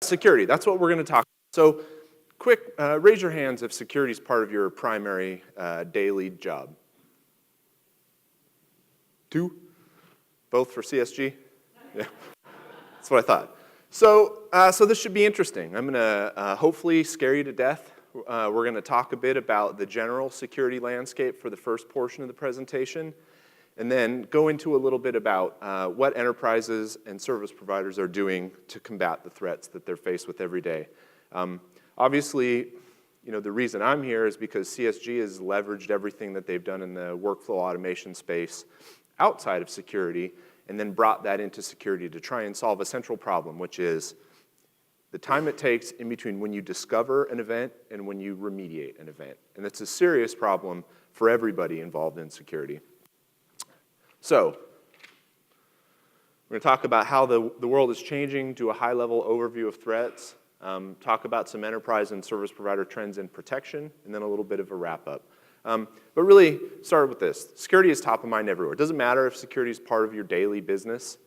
security, that's what we're going to talk about. So quick, raise your hands if security is part of your primary daily job. 2? Both for CSG? Yeah, that's what I thought. So this should be interesting. I'm going to hopefully scare you to death. We're going to talk a bit about the general security landscape for the first portion of the presentation, and then go into a little bit about what enterprises and service providers are doing to combat the threats that they're faced with every day. Obviously, the reason I'm here is because CSG has leveraged everything that they've done in the workflow automation space outside of security, and then brought that into security to try and solve a central problem, which is the time it takes in between when you discover an event and when you remediate an event. And it's a serious problem for everybody involved in security. So, we're going to talk about how the world is changing, do a high-level overview of threats, talk about some enterprise and service provider trends in protection, and then a little bit of a wrap-up. But really, start with this. Security is top of mind everywhere. It doesn't matter if security is part of your daily business.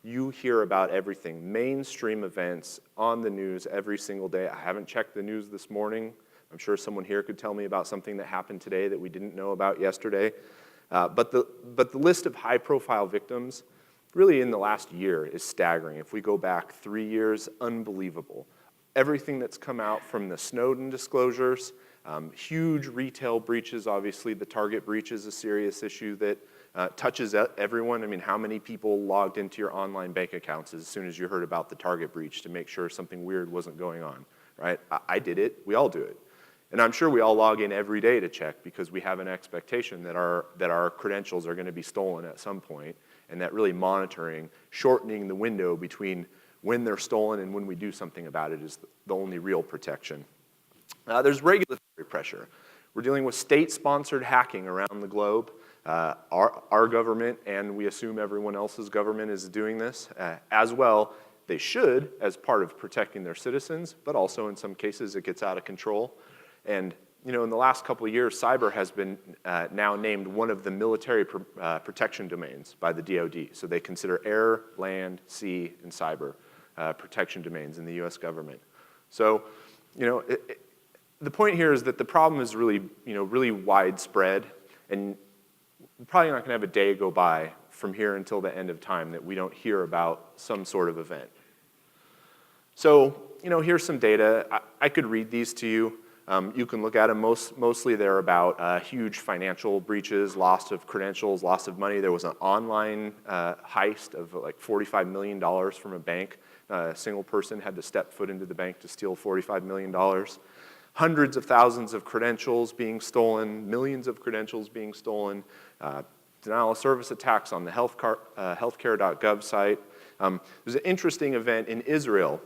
You hear about everything, mainstream events on the news every single day. I haven't checked the news this morning. I'm sure someone here could tell me about something that happened today that we didn't know about yesterday. But the list of high-profile victims really in the last year is staggering. If we go back 3 years, unbelievable. Everything that's come out from the Snowden disclosures, huge retail breaches. Obviously, the Target breach is a serious issue that touches everyone. I mean, how many people logged into your online bank accounts as soon as you heard about the Target breach to make sure something weird wasn't going on, right? I did it. We all do it. And I'm sure we all log in every day to check because we have an expectation that our credentials are going to be stolen at some point, and that really monitoring, shortening the window between when they're stolen and when we do something about it is the only real protection. There's regulatory pressure. We're dealing with state-sponsored hacking around the globe. Our government, and we assume everyone else's government is doing this as well. They should, as part of protecting their citizens, but also in some cases it gets out of control. And in the last couple of years, cyber has been now named one of the military protection domains by the DoD. So they consider air, land, sea, and cyber protection domains in the US government. So, the point here is that the problem is really, really widespread, and we're probably not going to have a day go by from here until the end of time that we don't hear about some sort of event. So, here's some data. I could read these to you. You can look at them. Mostly they're about huge financial breaches, loss of credentials, loss of money. There was an online heist of like $45 million from a bank. A single person had to step foot into the bank to steal $45 million. Hundreds of thousands of credentials being stolen, millions of credentials being stolen, denial of service attacks on the healthcare.gov site. There's an interesting event in Israel.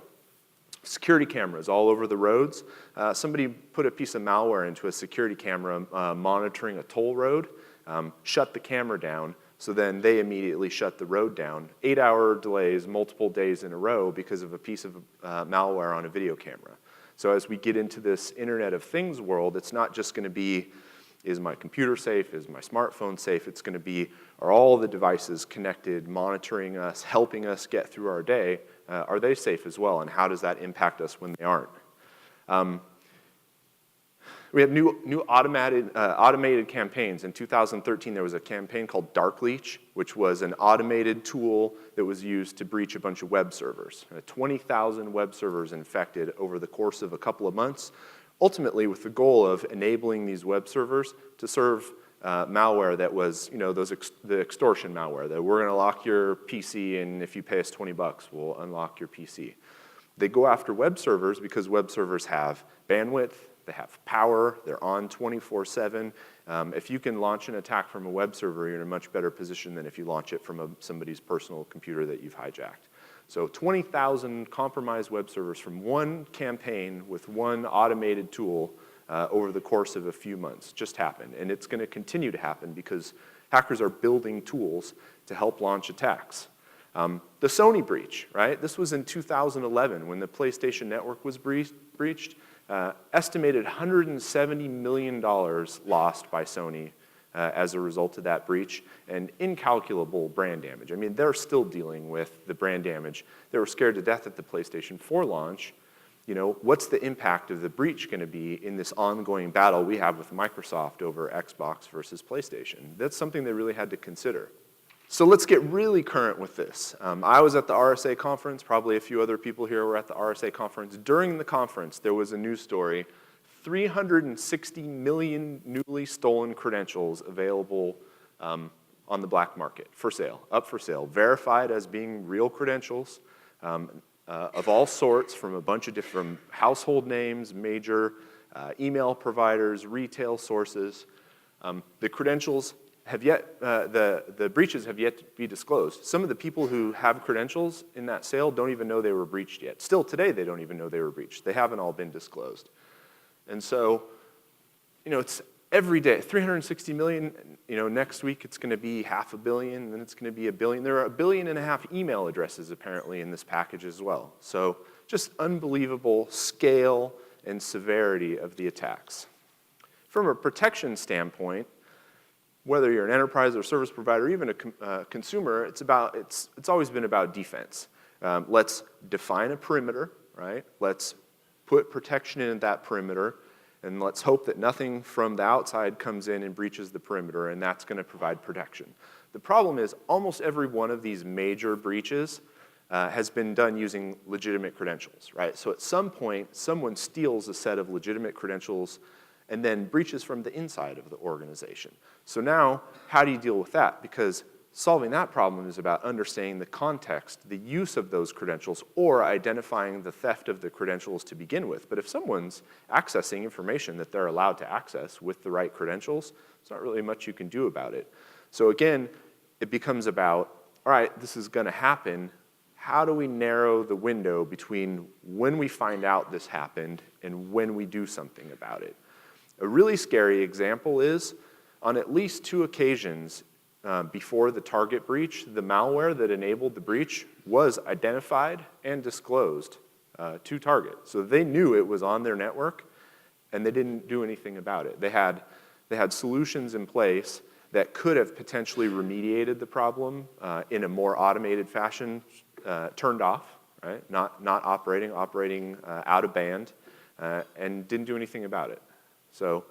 Security cameras all over the roads. Somebody put a piece of malware into a security camera monitoring a toll road, shut the camera down, so then they immediately shut the road down. 8-hour delays, multiple days in a row because of a piece of malware on a video camera. So as we get into this Internet of Things world, it's not just going to be, is my computer safe? Is my smartphone safe? It's going to be, are all the devices connected, monitoring us, helping us get through our day? Are they safe as well? And how does that impact us when they aren't? We have new automated campaigns. In 2013, there was a campaign called Dark Leech, which was an automated tool that was used to breach a bunch of web servers. 20,000 web servers infected over the course of a couple of months, ultimately with the goal of enabling these web servers to serve malware that was, the extortion malware, that we're going to lock your PC, and if you pay us $20, we'll unlock your PC. They go after web servers because web servers have bandwidth, they have power, they're on 24/7. If you can launch an attack from a web server, you're in a much better position than if you launch it from somebody's personal computer that you've hijacked. So 20,000 compromised web servers from one campaign with one automated tool over the course of a few months just happened. And it's going to continue to happen because hackers are building tools to help launch attacks. The Sony breach, right? This was in 2011 when the PlayStation Network was breached. Estimated $170 million lost by Sony as a result of that breach, and incalculable brand damage. I mean, they're still dealing with the brand damage. They were scared to death at the PlayStation 4 launch. You know, what's the impact of the breach going to be in this ongoing battle we have with Microsoft over Xbox versus PlayStation? That's something they really had to consider. So let's get really current with this. I was at the RSA conference. Probably a few other people here were at the RSA conference. During the conference, there was a news story, 360 million newly stolen credentials available on the black market for sale, up for sale, verified as being real credentials of all sorts from a bunch of different household names, major email providers, retail sources. The credentials have yet, the breaches have yet to be disclosed. Some of the people who have credentials in that sale don't even know they were breached yet. Still today, they don't even know they were breached. They haven't all been disclosed. And so, you know, it's every day, 360 million, you know, next week it's gonna be 500 million, then it's gonna be 1 billion. There are 1.5 billion email addresses apparently in this package as well. So just unbelievable scale and severity of the attacks. From a protection standpoint, whether you're an enterprise or service provider, or even a consumer, it's always been about defense. Let's define a perimeter, right? Let's put protection in that perimeter, and let's hope that nothing from the outside comes in and breaches the perimeter, and that's gonna provide protection. The problem is almost every one of these major breaches has been done using legitimate credentials, right? So at some point, someone steals a set of legitimate credentials and then breaches from the inside of the organization. So now, how do you deal with that? Because solving that problem is about understanding the context, the use of those credentials, or identifying the theft of the credentials to begin with. But if someone's accessing information that they're allowed to access with the right credentials, there's not really much you can do about it. So again, it becomes about, all right, this is gonna happen. How do we narrow the window between when we find out this happened and when we do something about it? A really scary example is, on at least 2 occasions before the Target breach, the malware that enabled the breach was identified and disclosed to Target. So they knew it was on their network, and they didn't do anything about it. They had solutions in place that could have potentially remediated the problem in a more automated fashion, turned off, right? Not operating out of band, and didn't do anything about it. So,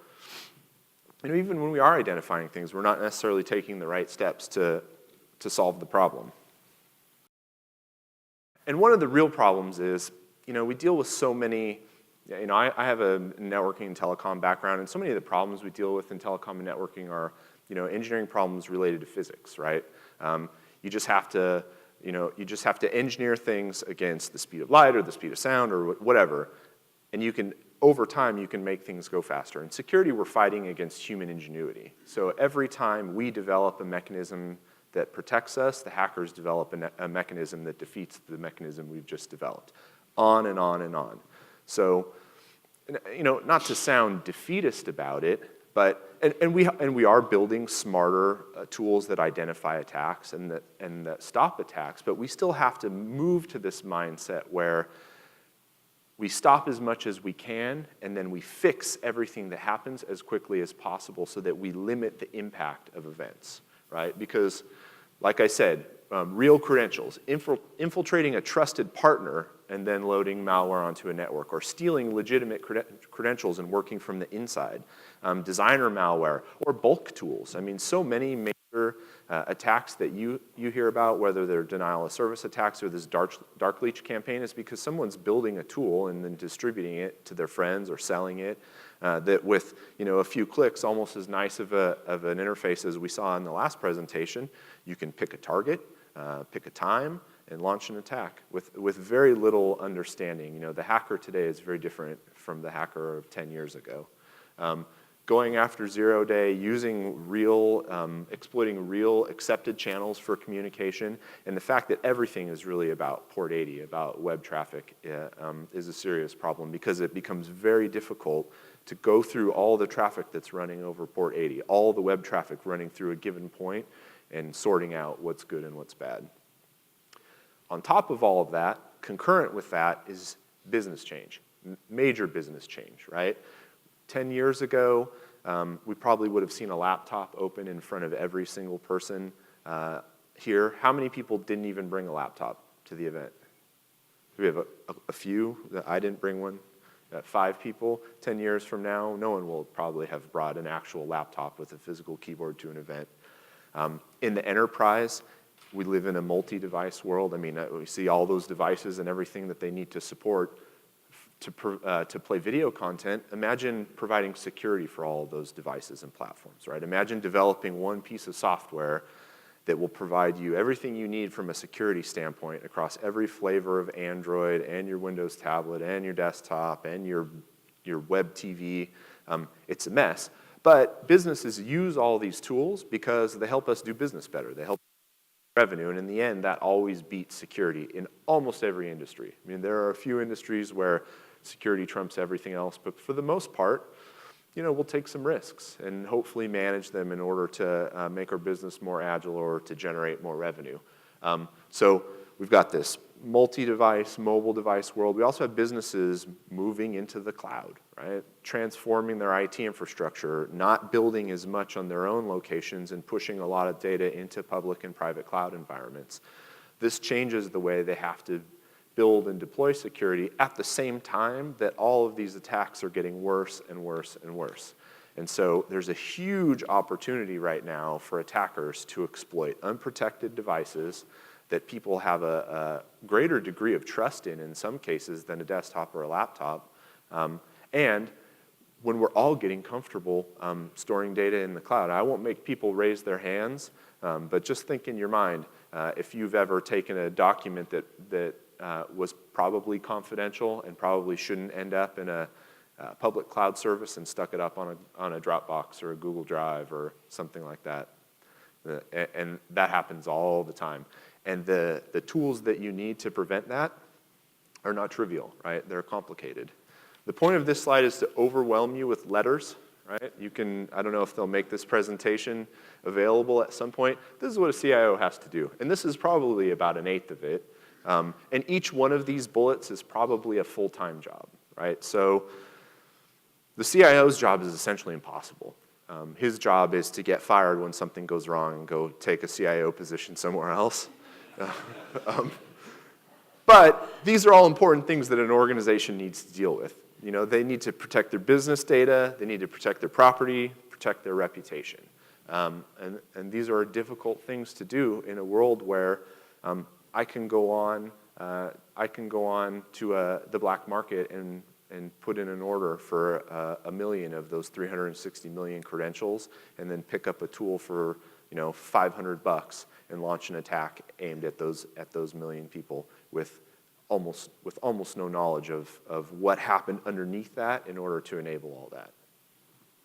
you know, even when we are identifying things, we're not necessarily taking the right steps to solve the problem. And one of the real problems is, you know, we deal with so many, you know, I have a networking and telecom background, and so many of the problems we deal with in telecom and networking are, you know, engineering problems related to physics, right? You just have to, you know, engineer things against the speed of light or the speed of sound or whatever, and you can, over time, you can make things go faster. In security, we're fighting against human ingenuity. So every time we develop a mechanism that protects us, the hackers develop a mechanism that defeats the mechanism we've just developed. On and on and on. So, you know, not to sound defeatist about it, but, and we are building smarter tools that identify attacks and that stop attacks, but we still have to move to this mindset where we stop as much as we can, and then we fix everything that happens as quickly as possible so that we limit the impact of events, right? Because, like I said, real credentials, infiltrating a trusted partner and then loading malware onto a network, or stealing legitimate credentials and working from the inside, designer malware, or bulk tools. I mean, so many major attacks that you hear about, whether they're denial of service attacks or this dark leech campaign, is because someone's building a tool and then distributing it to their friends or selling it that with, you know, a few clicks, almost as nice of an interface as we saw in the last presentation, you can pick a target, pick a time, and launch an attack with very little understanding. You know, the hacker today is very different from the hacker of 10 years ago. Going after 0-day, using real, exploiting real accepted channels for communication, and the fact that everything is really about port 80, about web traffic, is a serious problem because it becomes very difficult to go through all the traffic that's running over port 80, all the web traffic running through a given point, and sorting out what's good and what's bad. On top of all of that, concurrent with that is business change, major business change, right? 10 years ago, we probably would have seen a laptop open in front of every single person here. How many people didn't even bring a laptop to the event? We have a few. I didn't bring one. 5 people. 10 years from now, no one will probably have brought an actual laptop with a physical keyboard to an event. In the enterprise, we live in a multi-device world. I mean, we see all those devices and everything that they need to support to play video content. Imagine providing security for all of those devices and platforms, right? Imagine developing one piece of software that will provide you everything you need from a security standpoint across every flavor of Android and your Windows tablet and your desktop and your web TV. It's a mess. But businesses use all these tools because they help us do business better. They help revenue, and in the end, that always beats security in almost every industry. I mean, there are a few industries where security trumps everything else, but for the most part, we'll take some risks and hopefully manage them in order to make our business more agile or to generate more revenue. So we've got this multi-device, mobile device world. We also have businesses moving into the cloud, right? Transforming their IT infrastructure, not building as much on their own locations and pushing a lot of data into public and private cloud environments. This changes the way they have to build and deploy security at the same time that all of these attacks are getting worse and worse and worse. And so there's a huge opportunity right now for attackers to exploit unprotected devices that people have a greater degree of trust in some cases than a desktop or a laptop. And when we're all getting comfortable storing data in the cloud, I won't make people raise their hands, but just think in your mind, if you've ever taken a document that was probably confidential and probably shouldn't end up in a public cloud service and stuck it up on a Dropbox or a Google Drive or something like that. And that happens all the time. And the tools that you need to prevent that are not trivial, right? They're complicated. The point of this slide is to overwhelm you with letters, right? I don't know if they'll make this presentation available at some point. This is what a CIO has to do. And this is probably about 1/8 of it. And each one of these bullets is probably a full-time job, right? So the CIO's job is essentially impossible. His job is to get fired when something goes wrong and go take a CIO position somewhere else. But these are all important things that an organization needs to deal with. They need to protect their business data, they need to protect their property, protect their reputation. And these are difficult things to do in a world where I can go on to the black market and put in an order for 1 million of those 360 million credentials, and then pick up a tool for $500 and launch an attack aimed at those million people with almost no knowledge of what happened underneath that in order to enable all that.